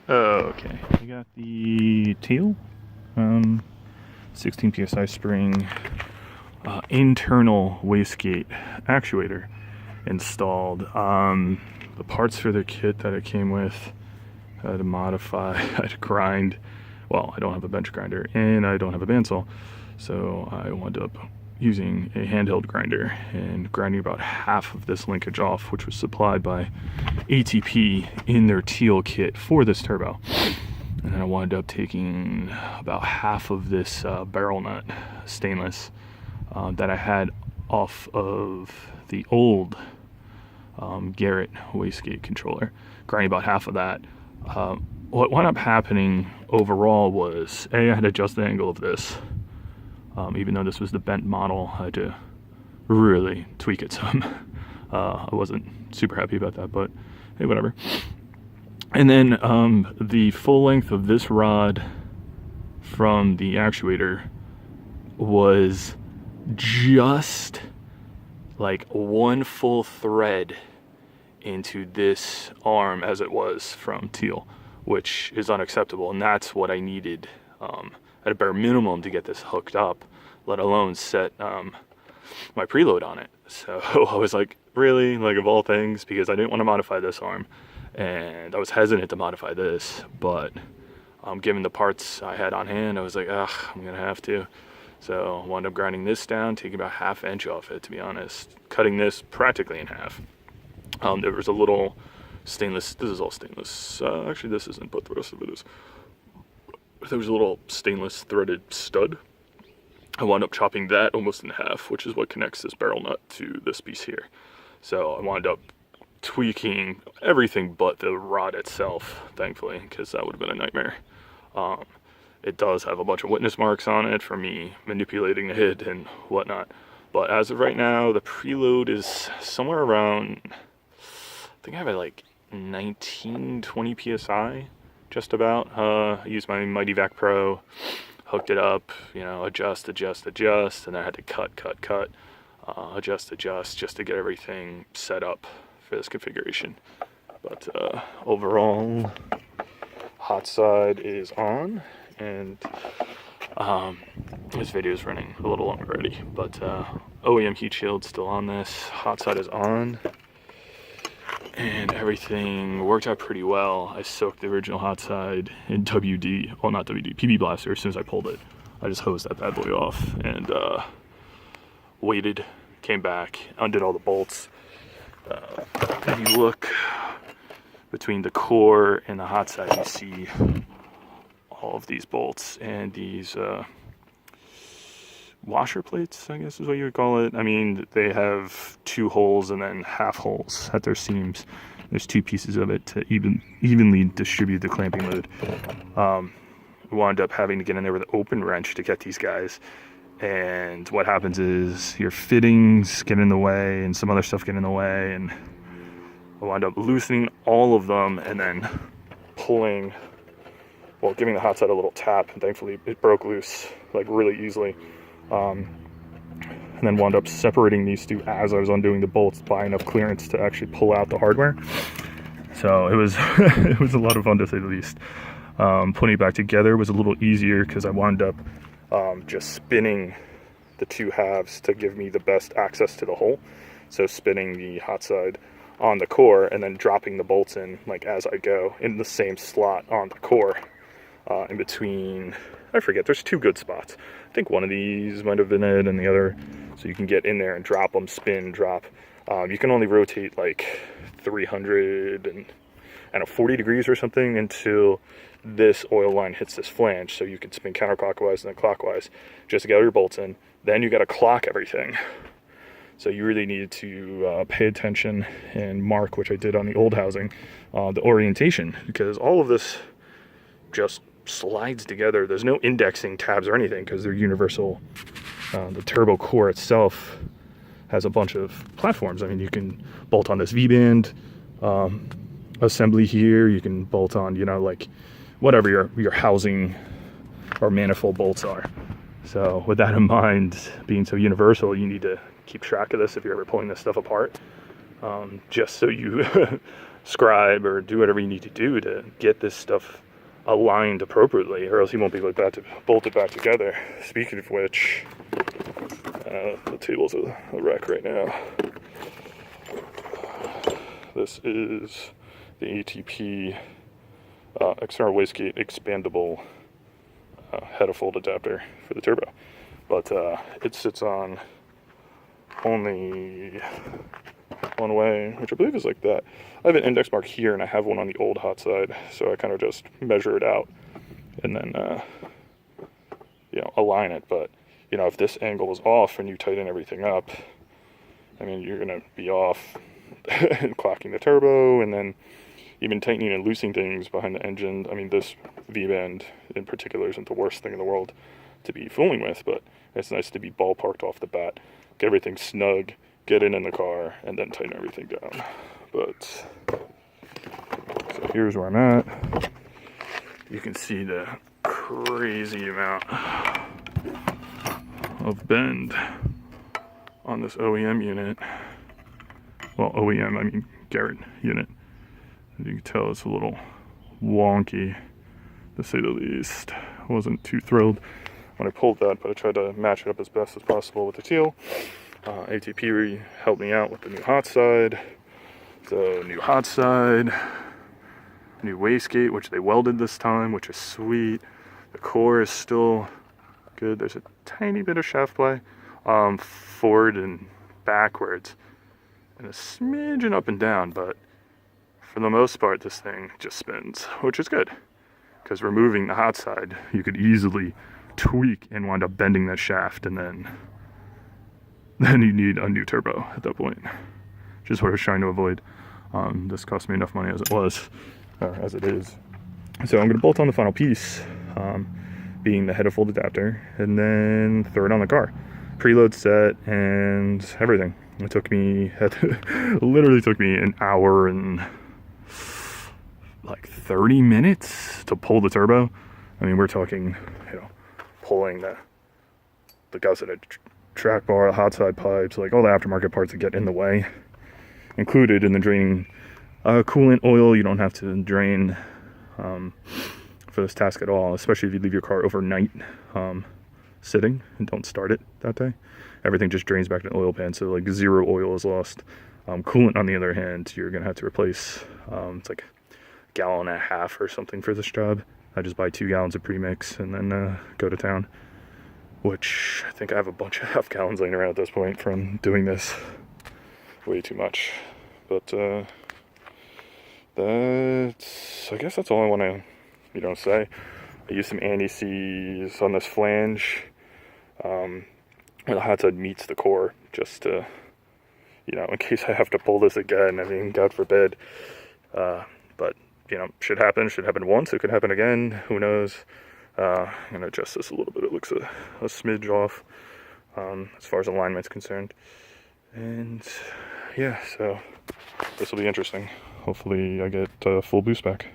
Okay, I got the Teal 16 psi spring internal wastegate actuator installed. The parts for the kit that it came with, I had to modify, I had to grind. Well, I don't have a bench grinder and I don't have a bandsaw, so I wound up using a handheld grinder and grinding about half of this linkage off, which was supplied by ATP in their Teal kit for this turbo. And then I wound up taking about half of this barrel nut stainless that I had off of the old Garrett wastegate controller, grinding about half of that. What wound up happening overall was, I had to adjust the angle of this. Even though this was the bent model, I had to really tweak it some. I wasn't super happy about that, but hey, whatever. And then the full length of this rod from the actuator was just like one full thread into this arm as it was from Teal, which is unacceptable, and that's what I needed at a bare minimum to get this hooked up, let alone set my preload on it. So I was like, really, like, of all things, because I didn't want to modify this arm and I was hesitant to modify this, but given the parts I had on hand, I was like, ugh, I'm gonna have to. So I wound up grinding this down, taking about ½ inch off it, to be honest, cutting this practically in half. There was a little stainless, this is all stainless, actually this isn't, but the rest of it is. There was a little stainless threaded stud. I wound up chopping that almost in half, which is what connects this barrel nut to this piece here. So I wound up tweaking everything but the rod itself, thankfully, because that would have been a nightmare. It does have a bunch of witness marks on it for me manipulating the head and whatnot. But as of right now, the preload is somewhere around, I think I have it like 19-20 psi, just about. I used my Mighty Vac Pro, hooked it up, you know, adjust, and then I had to cut, adjust, just to get everything set up for this configuration. But overall, hot side is on, and this video is running a little long already, but OEM heat shield still on this, hot side is on, and everything worked out pretty well. I soaked the original hot side in WD, well, not WD, PB Blaster. As soon as I pulled it, I just hosed that bad boy off and waited, came back, undid all the bolts. If you look between the core and the hot side, you see all of these bolts and these washer plates, I guess is what you would call it. I mean, they have 2 holes and then half holes at their seams. There's 2 pieces of it to evenly distribute the clamping load. We wound up having to get in there with an open wrench to get these guys. And what happens is your fittings get in the way and some other stuff get in the way, and I wound up loosening all of them and then pulling, well, giving the hot side a little tap, and thankfully it broke loose like really easily. And then wound up separating these 2 as I was undoing the bolts by enough clearance to actually pull out the hardware. So it was it was a lot of fun, to say the least. Putting it back together was a little easier because I wound up just spinning the 2 halves to give me the best access to the hole. So spinning the hot side on the core and then dropping the bolts in, like, as I go in the same slot on the core, in between, I forget, there's 2 good spots. I think one of these might have been it and the other, so you can get in there and drop them, spin, drop. You can only rotate like 340 degrees or something until this oil line hits this flange, so you can spin counterclockwise and then clockwise just to get all your bolts in. Then you got to clock everything. So you really need to pay attention and mark, which I did on the old housing, the orientation, because all of this just slides together. There's no indexing tabs or anything because they're universal. The turbo core itself has a bunch of platforms. I mean, you can bolt on this V-band assembly here. You can bolt on, you know, like whatever your housing or manifold bolts are. So with that in mind, being so universal, you need to keep track of this if you're ever pulling this stuff apart, just so you scribe or do whatever you need to do to get this stuff aligned appropriately, or else you won't be able to bolt it back together. Speaking of which, the table's a wreck right now. This is the ATP external wastegate expandable head-of-fold adapter for the turbo, but it sits on only one way, which I believe is like that. I have an index mark here, and I have one on the old hot side, so I kind of just measure it out and then align it. But if this angle is off and you tighten everything up, I mean, you're gonna be off clocking the turbo, and then even tightening and loosening things behind the engine. I mean, this V-bend in particular isn't the worst thing in the world to be fooling with, but it's nice to be ballparked off the bat, get everything snug, get it in the car, and then tighten everything down. But so here's where I'm at. You can see the crazy amount of bend on this OEM unit. Well, OEM, I mean Garrett unit. As you can tell, it's a little wonky, to say the least. I wasn't too thrilled when I pulled that, but I tried to match it up as best as possible with the teal. ATP helped me out with the new hot side. So new hot side, new wastegate, which they welded this time, which is sweet. The core is still good. There's a tiny bit of shaft play forward and backwards, and a smidgen up and down, but for the most part, this thing just spins, which is good, because removing the hot side, you could easily tweak and wind up bending that shaft, and then you need a new turbo at that point, which is what I was trying to avoid. This cost me enough money as it was, or as it is. So I'm going to bolt on the final piece, being the head-of-fold adapter, and then throw it on the car. Preload set and everything. It took me, literally took me an hour and like 30 minutes to pull the turbo. I mean, we're talking, pulling the gusseted track bar, the hot side pipes, like all the aftermarket parts that get in the way, included in the draining coolant oil. You don't have to drain for this task at all, especially if you leave your car overnight sitting and don't start it that day. Everything just drains back to the oil pan, so like zero oil is lost. Coolant, on the other hand, you're gonna have to replace. It's like a gallon and a half or something for this job. I just buy 2 gallons of premix and then go to town, which I think I have a bunch of half gallons laying around at this point from doing this way too much. But I guess that's all I want to say. I used some anti-seize on this flange where the hot side meets the core, just to, in case I have to pull this again. I mean, God forbid. But, should happen once. It could happen again. Who knows? I'm going to adjust this a little bit. It looks a smidge off as far as alignment's concerned. And, yeah, so this will be interesting. Hopefully I get full boost back.